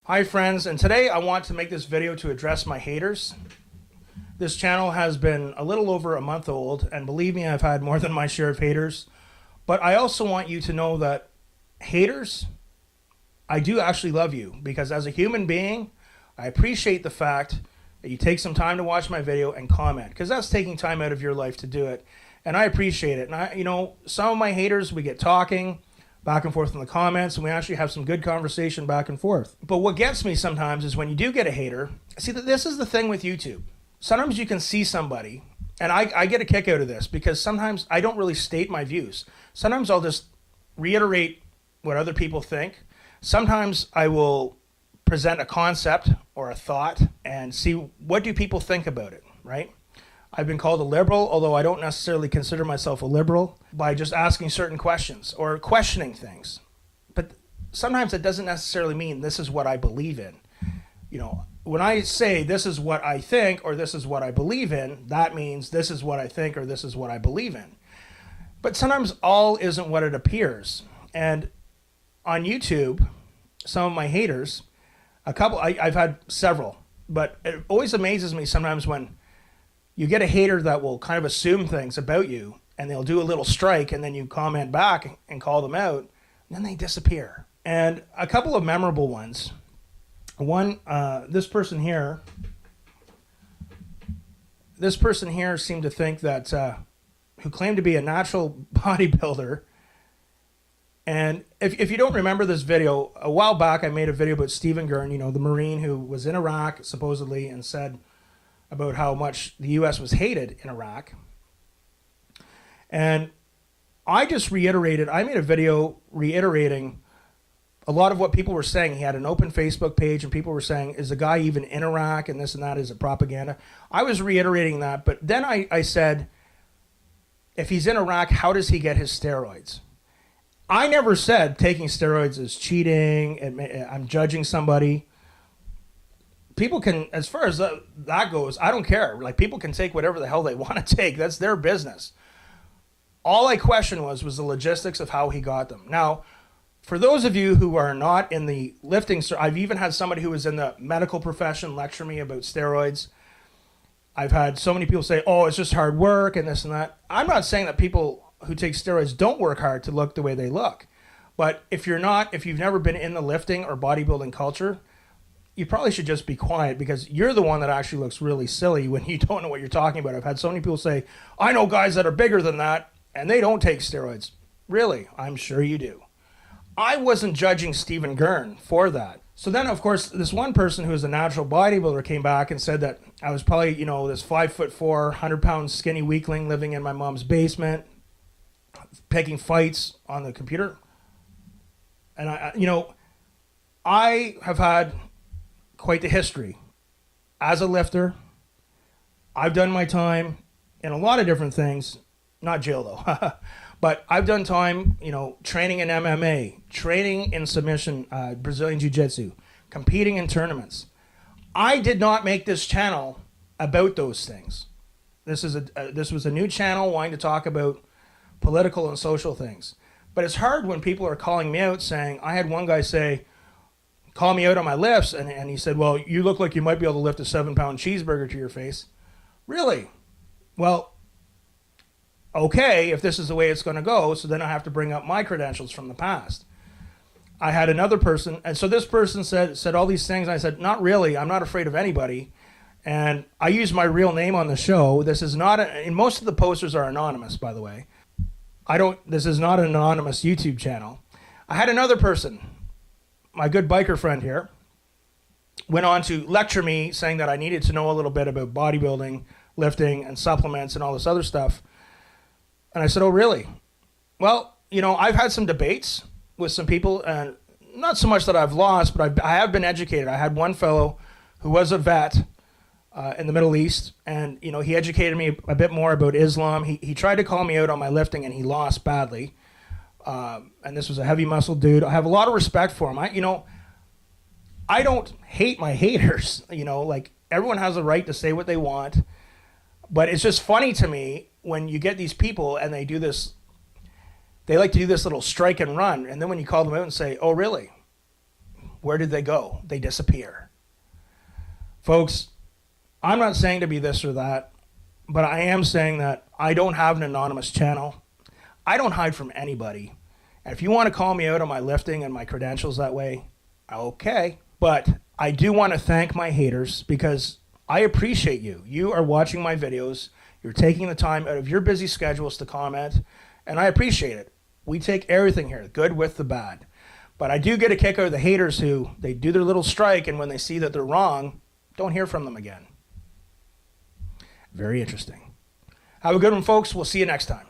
Hi friends, and today I want to make this video to address my haters. This channel has been a little over a month old, and believe me, I've had more than my share of haters. But I also want you to know that haters, I do actually love you, because as a human being, I appreciate the fact that you take some time to watch my video and comment, because that's taking time out of your life to do it. And I appreciate it. And some of my haters, we get talking back and forth in the comments, and we actually have some good conversation back and forth. But what gets me sometimes is when you do get a hater. See, this is the thing with YouTube. Sometimes you can see somebody, and I get a kick out of this because sometimes I don't really state my views. Sometimes I'll just reiterate what other people think. Sometimes I will present a concept or a thought and see what do people think about it, right? I've been called a liberal, although I don't necessarily consider myself a liberal, by just asking certain questions or questioning things. But sometimes it doesn't necessarily mean this is what I believe in. When I say this is what I think or this is what I believe in, that means this is what I think or this is what I believe in. But sometimes all isn't what it appears. And on YouTube, some of my haters, I've had several, but it always amazes me sometimes when you get a hater that will kind of assume things about you, and they'll do a little strike, and then you comment back and call them out, and then they disappear. And a couple of memorable ones. One, this person here seemed to think that, who claimed to be a natural bodybuilder. And if you don't remember this video, a while back I made a video about Stephen Gurn, the Marine who was in Iraq, supposedly, and said about how much the U.S. was hated in Iraq. And I made a video reiterating a lot of what people were saying. He had an open Facebook page, and people were saying, is the guy even in Iraq, and this and that, is it propaganda? I was reiterating that, but then I said, if he's in Iraq, how does he get his steroids? I never said taking steroids is cheating, I'm judging somebody. People can, as far as that goes, I don't care. Like, people can take whatever the hell they want to take. That's their business. All I questioned was the logistics of how he got them. Now, for those of you who are not in the lifting, I've even had somebody who was in the medical profession lecture me about steroids. I've had so many people say, oh, it's just hard work and this and that. I'm not saying that people who take steroids don't work hard to look the way they look. But if you've never been in the lifting or bodybuilding culture, you probably should just be quiet, because you're the one that actually looks really silly when you don't know what you're talking about. I've had so many people say, I know guys that are bigger than that, and they don't take steroids. Really? I'm sure you do. I wasn't judging Stephen Gurn for that. So then, of course, this one person who is a natural bodybuilder came back and said that I was probably, this 5'4", 100-pound skinny weakling living in my mom's basement, picking fights on the computer. And I have had quite the history as a lifter. I've done my time in a lot of different things, not jail though, but I've done time, training in MMA, training in submission, Brazilian Jiu-Jitsu, competing in tournaments. I did not make this channel about those things. This was a new channel wanting to talk about political and social things. But it's hard when people are calling me out saying, I had one guy say, call me out on my lifts, and he said, well, you look like you might be able to lift a 7-pound cheeseburger to your face. Really? Well, okay, if this is the way it's going to go, so then I have to bring up my credentials from the past. I had another person, and so this person said all these things, and I said, not really, I'm not afraid of anybody. And I use my real name on the show. This is not, and most of the posters are anonymous, by the way. This is not an anonymous YouTube channel. I had another person, my good biker friend here, went on to lecture me saying that I needed to know a little bit about bodybuilding, lifting, and supplements and all this other stuff. And I said, oh, really? Well, I've had some debates with some people, and not so much that I've lost, but I have been educated. I had one fellow who was a vet in the Middle East, and he educated me a bit more about Islam. He tried to call me out on my lifting, and he lost badly. And this was a heavy muscle dude. I have a lot of respect for him. I don't hate my haters. Like, everyone has a right to say what they want. But it's just funny to me when you get these people and they like to do this little strike and run. And then when you call them out and say, oh, really? Where did they go? They disappear. Folks, I'm not saying to be this or that, but I am saying that I don't have an anonymous channel. I don't hide from anybody. And if you want to call me out on my lifting and my credentials that way, okay. But I do want to thank my haters because I appreciate you. You are watching my videos. You're taking the time out of your busy schedules to comment, and I appreciate it. We take everything here, the good with the bad. But I do get a kick out of the haters who, they do their little strike, and when they see that they're wrong, don't hear from them again. Very interesting. Have a good one, folks. We'll see you next time.